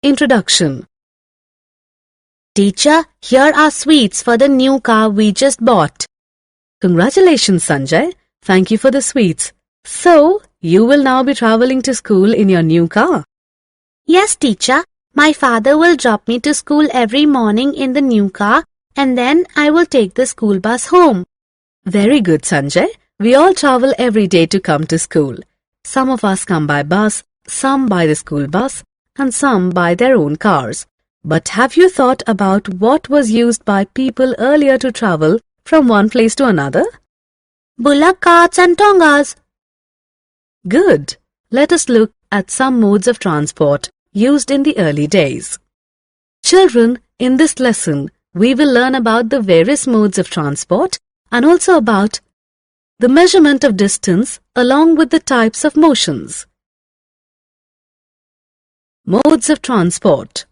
Introduction. Teacher, here are sweets for the new car we just bought. Congratulations, Sanjay. Thank you for the sweets. So, you will now be traveling to school in your new car? Yes, teacher. My father will drop me to school every morning in the new car and then I will take the school bus home. Very good, Sanjay. We all travel every day to come to school. Some of us come by bus, some by the school bus, and some by their own cars. But have you thought about what was used by people earlier to travel from one place to another? Bullock carts and tongas. Good. Let us look at some modes of transport used in the early days. Children, in this lesson, we will learn about the various modes of transport and also about the measurement of distance along with the types of motions. Modes of transport.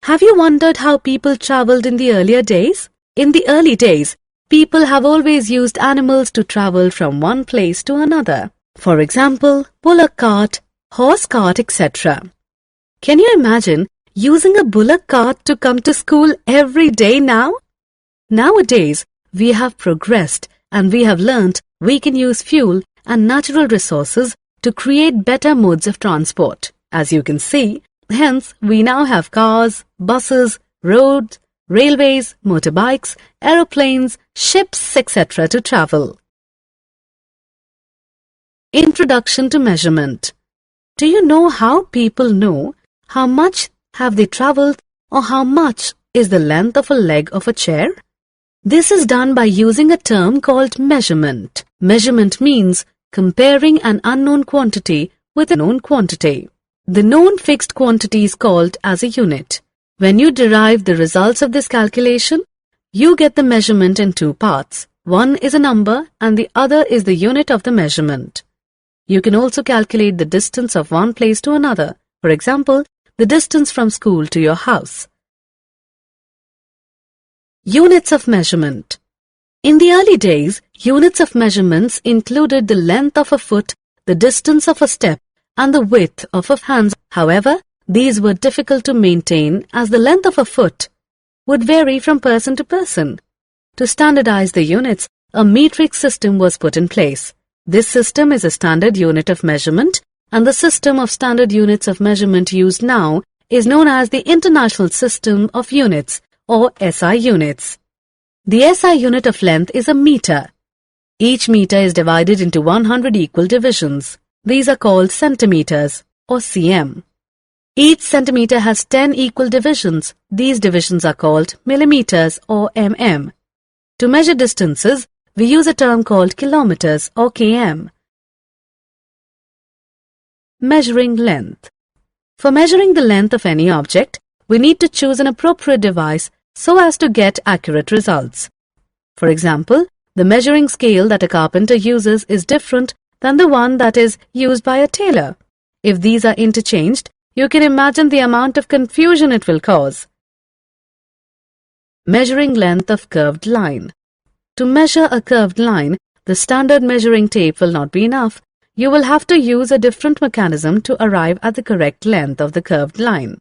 Have you wondered how people traveled in the earlier days? In the early days, people have always used animals to travel from one place to another. For example, bullock cart, horse cart, etc. Can you imagine using a bullock cart to come to school every day now? Nowadays, we have progressed and we have learnt we can use fuel and natural resources to create better modes of transport. As you can see, hence we now have cars, buses, roads, railways, motorbikes, aeroplanes, ships, etc. to travel. Introduction to measurement. Do you know how people know how much have they travelled or how much is the length of a leg of a chair? This is done by using a term called measurement. Measurement means comparing an unknown quantity with a known quantity. The known fixed quantity is called as a unit. When you derive the results of this calculation, you get the measurement in two parts. One is a number and the other is the unit of the measurement. You can also calculate the distance of one place to another. For example, the distance from school to your house. Units of measurement. In the early days, units of measurements included the length of a foot, the distance of a step, and the width of a hand. However, these were difficult to maintain as the length of a foot would vary from person to person. To standardize the units, a metric system was put in place. This system is a standard unit of measurement, and the system of standard units of measurement used now is known as the International System of Units, or SI units. The SI unit of length is a meter. Each meter is divided into 100 equal divisions. These are called centimeters, or cm. Each centimeter has 10 equal divisions. These divisions are called millimeters, or mm. To measure distances, we use a term called kilometers, or km. Measuring length. For measuring the length of any object, we need to choose an appropriate device so as to get accurate results. For example, the measuring scale that a carpenter uses is different than the one that is used by a tailor. If these are interchanged, you can imagine the amount of confusion it will cause. Measuring length of curved line. To measure a curved line, the standard measuring tape will not be enough. You will have to use a different mechanism to arrive at the correct length of the curved line.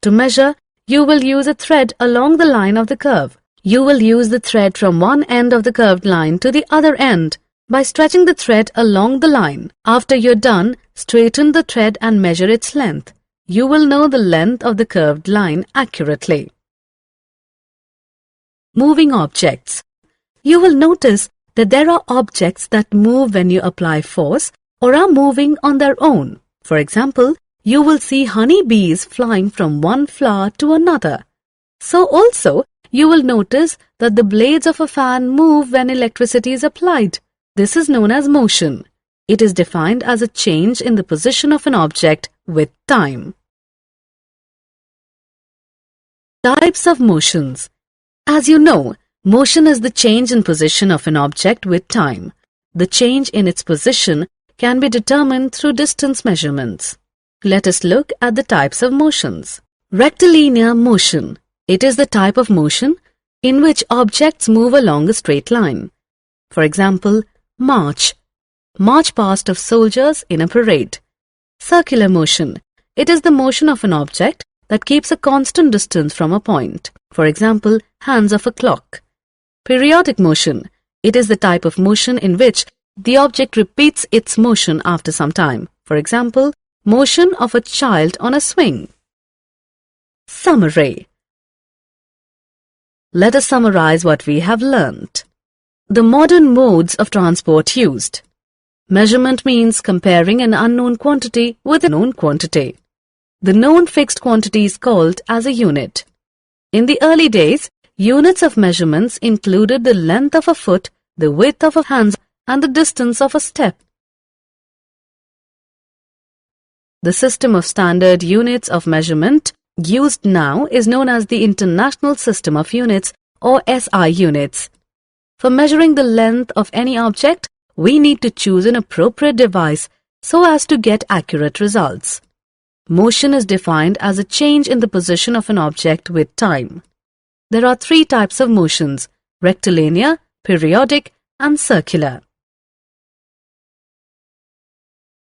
To measure, you will use a thread along the line of the curve. You will use the thread from one end of the curved line to the other end by stretching the thread along the line. After you're done, straighten the thread and measure its length. You will know the length of the curved line accurately. Moving objects. You will notice that there are objects that move when you apply force or are moving on their own. For example, you will see honey bees flying from one flower to another. So also, you will notice that the blades of a fan move when electricity is applied. This is known as motion. It is defined as a change in the position of an object with time. Types of motions. As you know, motion is the change in position of an object with time. The change in its position can be determined through distance measurements. Let us look at the types of motions. Rectilinear motion. It is the type of motion in which objects move along a straight line. For example, march. March past of soldiers in a parade. Circular motion. It is the motion of an object that keeps a constant distance from a point. For example, hands of a clock. Periodic motion. It is the type of motion in which the object repeats its motion after some time. For example, motion of a child on a swing. Summary. Let us summarize what we have learnt. The modern modes of transport used. Measurement means comparing an unknown quantity with a known quantity. The known fixed quantity is called as a unit. In the early days, units of measurements included the length of a foot, the width of a hand, and the distance of a step. The system of standard units of measurement used now is known as the International System of Units, or SI units. For measuring the length of any object, we need to choose an appropriate device so as to get accurate results. Motion is defined as a change in the position of an object with time. There are three types of motions: rectilinear, periodic, and circular.